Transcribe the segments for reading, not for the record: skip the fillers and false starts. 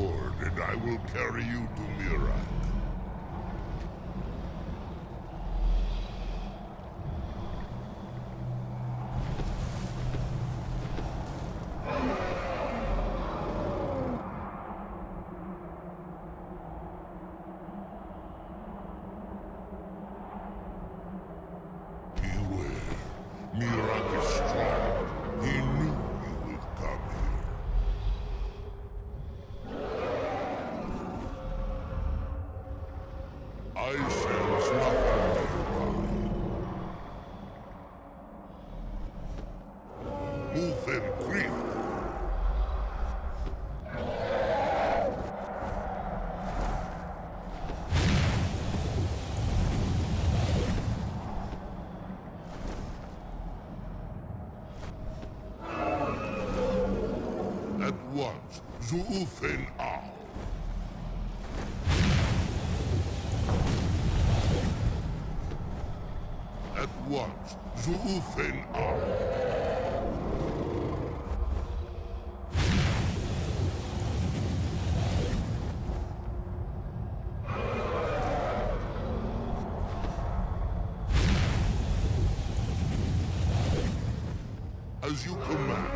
sword, and I will carry you to Miraak. Beware. Miraak is strong. He knew you would come here. I sense nothing nearby. Move and creep. At once, Zuufen Al. At once, Zuufen Al. As you command.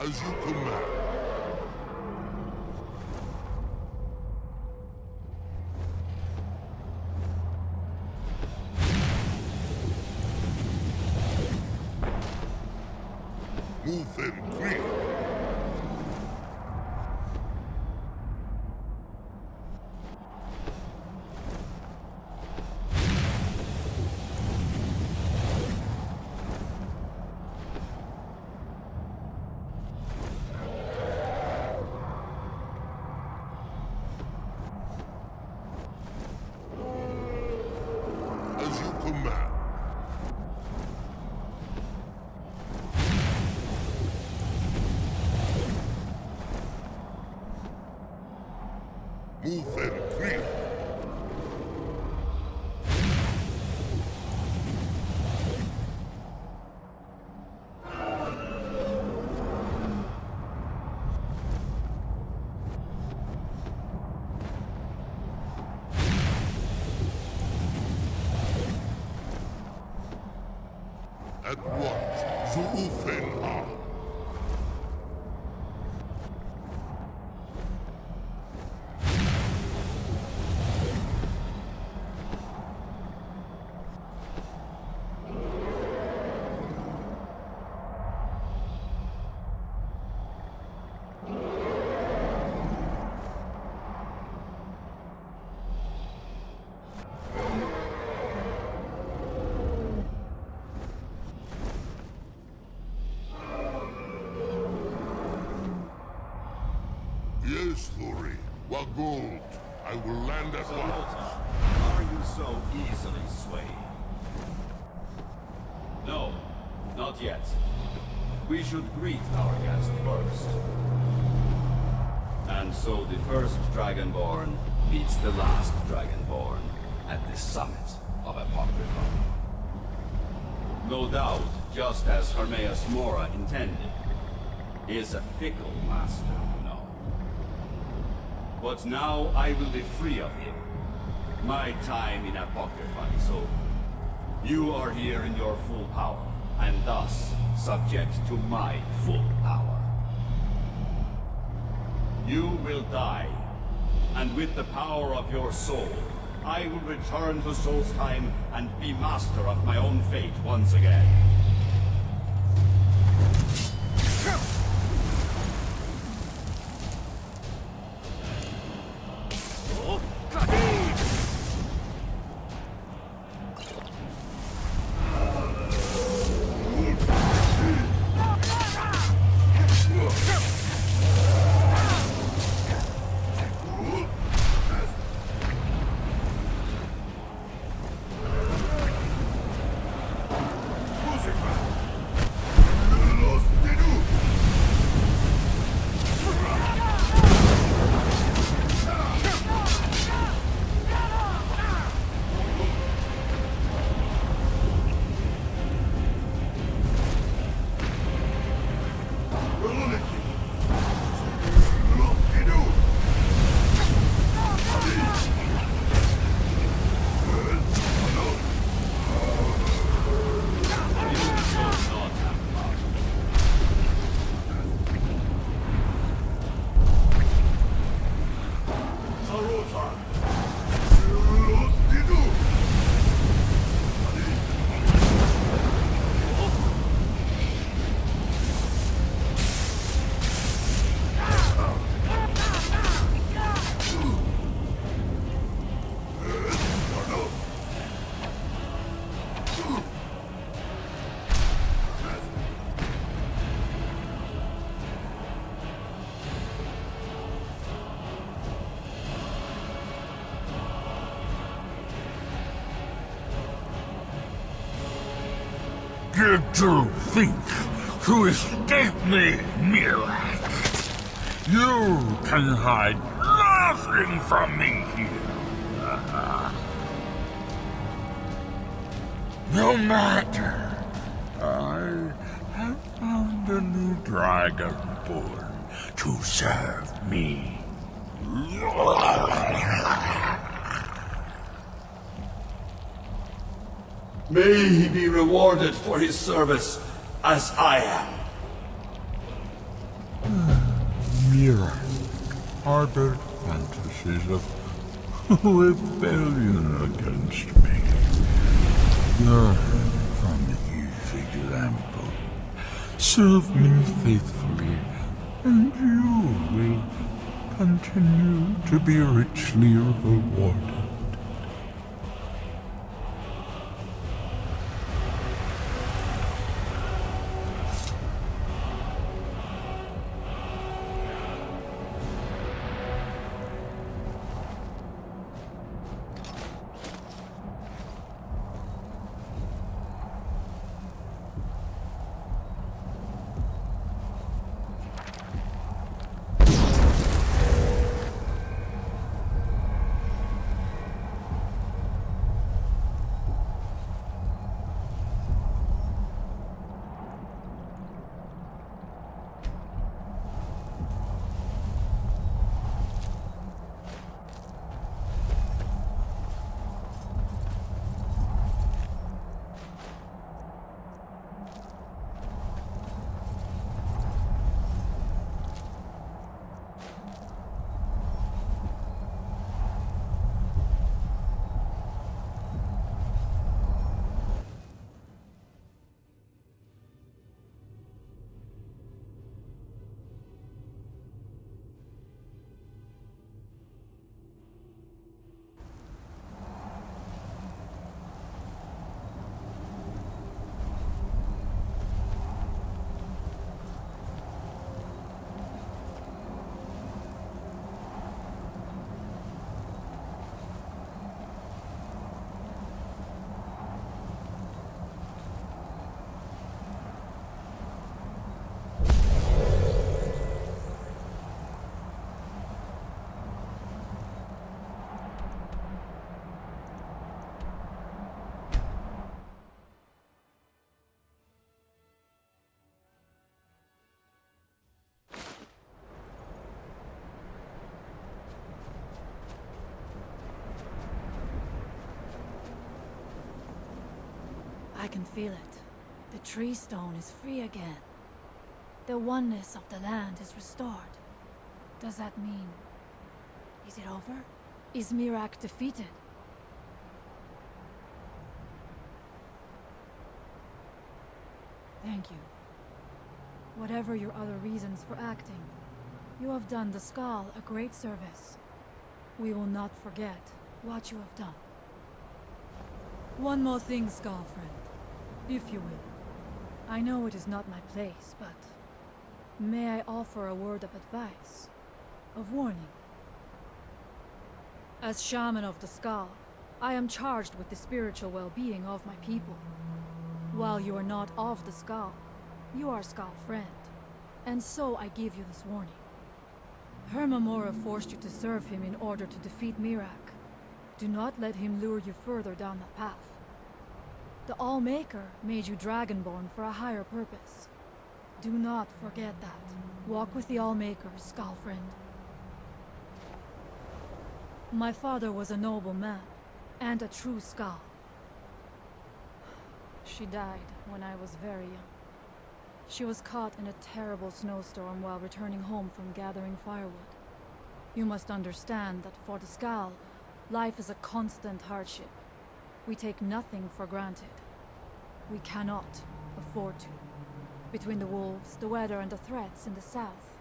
As you command. Move and creep. As you command. Move and creep. At once, Zuufen Al. Yes, Thori. Wagold. I will land at once. Are you so easily swayed? No, not yet. We should greet our guest first. And so the first Dragonborn meets the last Dragonborn at the summit of Apocrypha. No doubt, just as Hermaeus Mora intended, he is a fickle master, you know. But now I will be free of him. My time in Apocrypha is over. You are here in your full power, and thus subject to my full power. You will die, and with the power of your soul, I will return to Solstheim and be master of my own fate once again. Did you think to escape me, Miraak? You can hide nothing from me here. No matter. I have found a new Dragonborn to serve me. May he be rewarded for his service, as I am. Miraak harbored fantasies of rebellion against me. Learn from his example. Serve me faithfully, and you will continue to be richly rewarded. I can feel it. The tree stone is free again. The oneness of the land is restored. Does that mean... is it over? Is Miraak defeated? Thank you. Whatever your other reasons for acting, you have done the Skull a great service. We will not forget what you have done. One more thing, Skull friend, if you will. I know it is not my place, but may I offer a word of advice, of warning? As Shaman of the Skull, I am charged with the spiritual well-being of my people. While you are not of the Skull, you are Skull friend, and so I give you this warning. Hermamora forced you to serve him in order to defeat Miraak. Do not let him lure you further down that path. The All-Maker made you Dragonborn for a higher purpose. Do not forget that. Walk with the All-Maker, Skull friend. My father was a noble man, and a true Skull. She died when I was very young. She was caught in a terrible snowstorm while returning home from gathering firewood. You must understand that for the Skull, life is a constant hardship. We take nothing for granted. We cannot afford to. Between the wolves, the weather, and the threats in the south,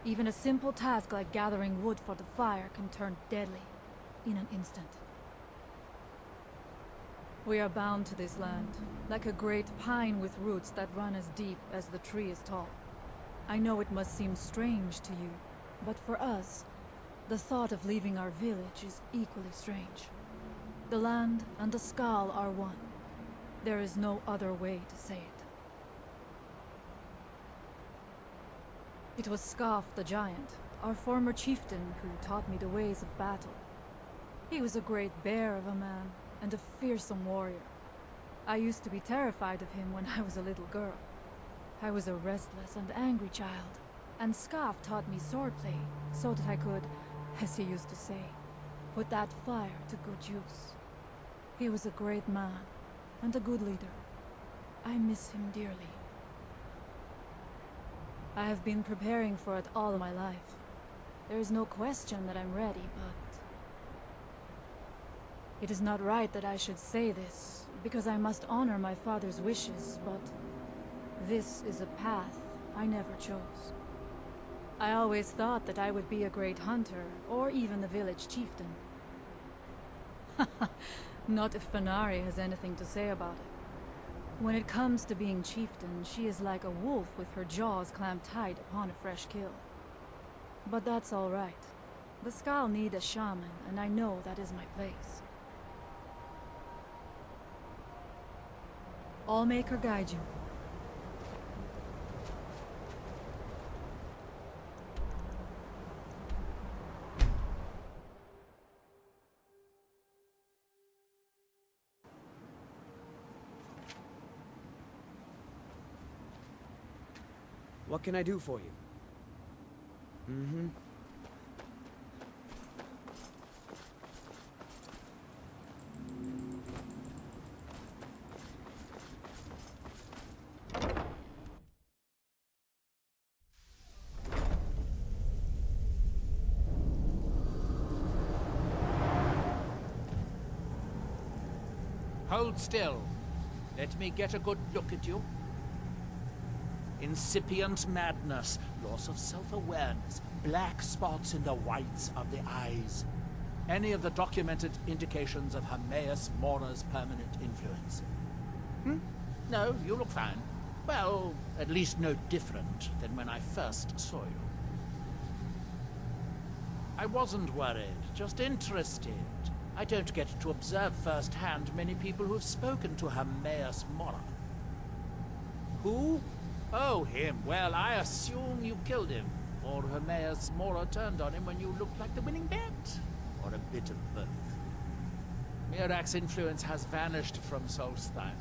even a simple task like gathering wood for the fire can turn deadly in an instant. We are bound to this land, like a great pine with roots that run as deep as the tree is tall. I know it must seem strange to you, but for us, the thought of leaving our village is equally strange. The land and the Skull are one. There is no other way to say it. It was Scarf the Giant, our former chieftain, who taught me the ways of battle. He was a great bear of a man, and a fearsome warrior. I used to be terrified of him when I was a little girl. I was a restless and angry child, and Scarf taught me swordplay, so that I could, as he used to say, put that fire to good use. He was a great man, and a good leader. I miss him dearly. I have been preparing for it all my life. There is no question that I'm ready, but... It is not right that I should say this, because I must honor my father's wishes, but... This is a path I never chose. I always thought that I would be a great hunter, or even a village chieftain. Not if Fenari has anything to say about it. When it comes to being chieftain, she is like a wolf with her jaws clamped tight upon a fresh kill. But that's all right. The Skal need a shaman, and I know that is my place. Allmaker guide you. What can I do for you? Mm-hmm. Hold still. Let me get a good look at you. Incipient madness, loss of self-awareness, black spots in the whites of the eyes. Any of the documented indications of Hermaeus Mora's permanent influence. No, you look fine. Well, at least no different than when I first saw you. I wasn't worried, just interested. I don't get to observe firsthand many people who have spoken to Hermaeus Mora. Who? Oh, him. Well, I assume you killed him. Or Hermaeus Mora turned on him when you looked like the winning bet. Or a bit of both. Miraak's influence has vanished from Solstheim.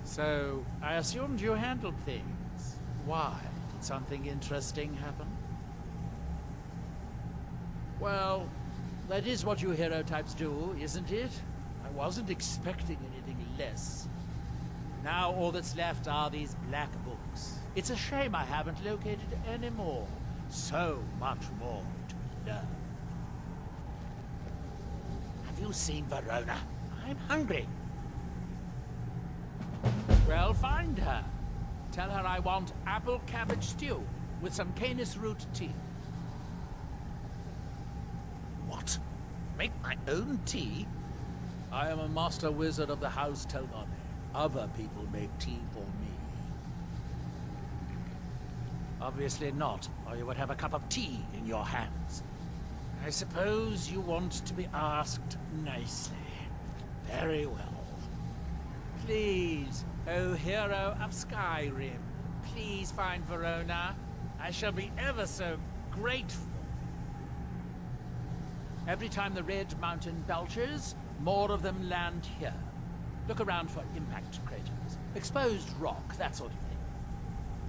So, I assumed you handled things. Why? Did something interesting happen? Well, that is what you hero types do, isn't it? I wasn't expecting anything less. Now all that's left are these black books. It's a shame I haven't located any more. So much more to learn. Have you seen Verona? I'm hungry. Well, find her. Tell her I want apple cabbage stew with some canis root tea. What? Make my own tea? I am a master wizard of the House Telvanni. Other people make tea for me. Obviously not, or you would have a cup of tea in your hands. I suppose you want to be asked nicely. Very well. Please, O hero of Skyrim, please find Verona. I shall be ever so grateful. Every time the Red Mountain belches, more of them land here. Look around for impact craters, exposed rock, that sort of thing.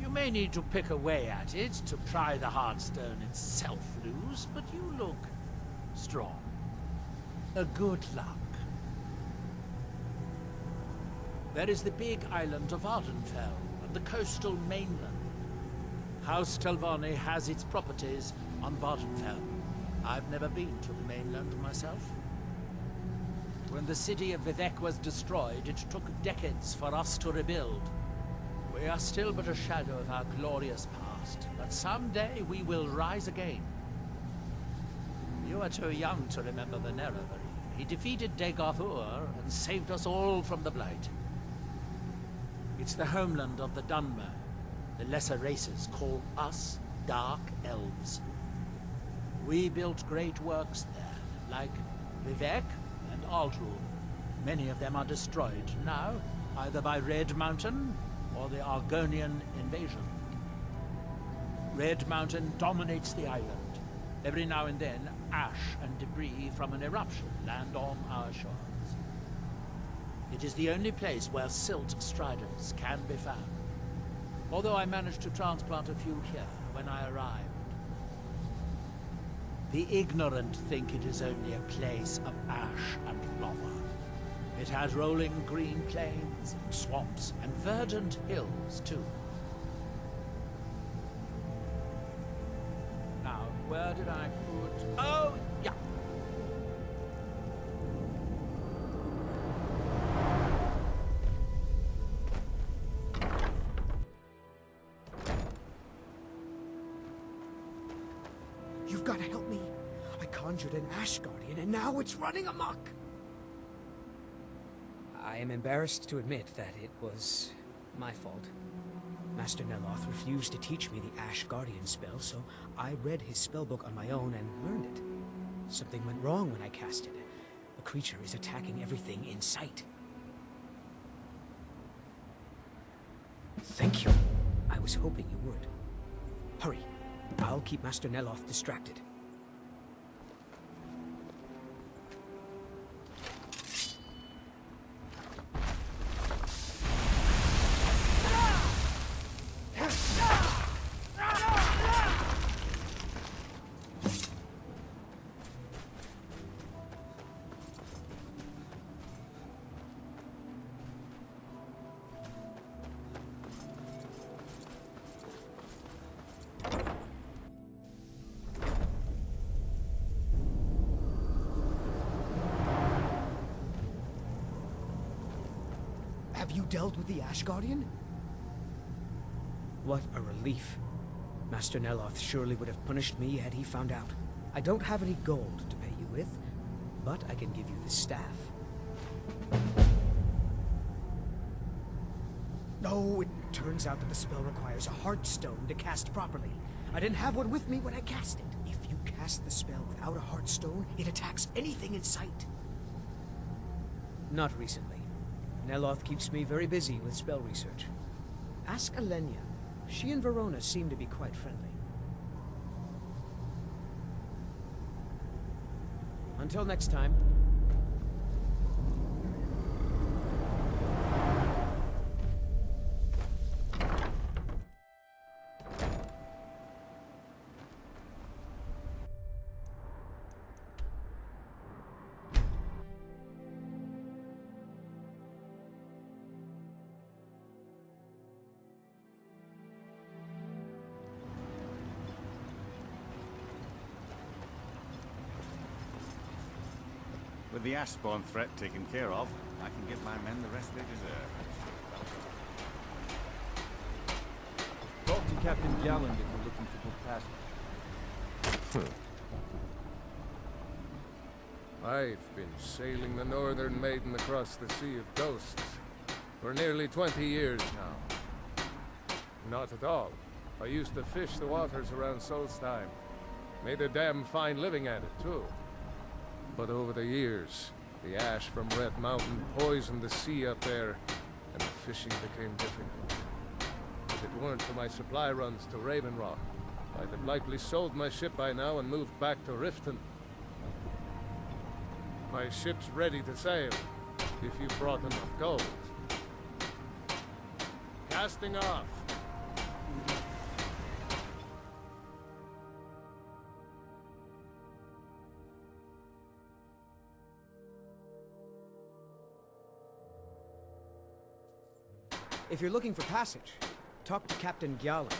You may need to pick away at it to pry the hard stone itself loose, but you look strong. A good luck. There is the big island of Ardenfell, and the coastal mainland. House Telvanni has its properties on Vardenfell. I've never been to the mainland myself. When the city of Vivec was destroyed, it took decades for us to rebuild. We are still but a shadow of our glorious past, but someday we will rise again. You are too young to remember the Nerevari. He defeated Dagorthur and saved us all from the Blight. It's the homeland of the Dunmer. The lesser races call us Dark Elves. We built great works there, like Vivec and Aldrul. Many of them are destroyed now, either by Red Mountain or the Argonian invasion. Red Mountain dominates the island. Every now and then, ash and debris from an eruption land on our shores. It is the only place where silt striders can be found. Although I managed to transplant a few here when I arrived. The ignorant think it is only a place of ash and lava. It has rolling green plains, swamps, and verdant hills, too. Now, where did I put... Oh, yeah! You've got to help me. I conjured an Ash Guardian, and now it's running amok. I am embarrassed to admit that it was my fault. Master Neloth refused to teach me the Ash Guardian spell, so I read his spellbook on my own and learned it. Something went wrong when I cast it. The creature is attacking everything in sight. Thank you. I was hoping you would. Hurry. I'll keep Master Neloth distracted. Have you dealt with the Ash Guardian? What a relief. Master Neloth surely would have punished me had he found out. I don't have any gold to pay you with, but I can give you the staff. Oh, it turns out that the spell requires a Hearthstone to cast properly. I didn't have one with me when I cast it. If you cast the spell without a Hearthstone, it attacks anything in sight. Not recently. Neloth keeps me very busy with spell research. Ask Alenia. She and Verona seem to be quite friendly. Until next time. With the Ashspawn threat taken care of, I can give my men the rest they deserve. Talk to Captain Galland if you're looking for good passage. I've been sailing the Northern Maiden across the Sea of Ghosts for nearly 20 years now. Not at all. I used to fish the waters around Solstheim. Made a damn fine living at it, too. But over the years, the ash from Red Mountain poisoned the sea up there, and the fishing became difficult. If it weren't for my supply runs to Raven Rock, I'd have likely sold my ship by now and moved back to Riften. My ship's ready to sail, if you brought enough gold. Casting off. If you're looking for passage, talk to Captain Gjalland.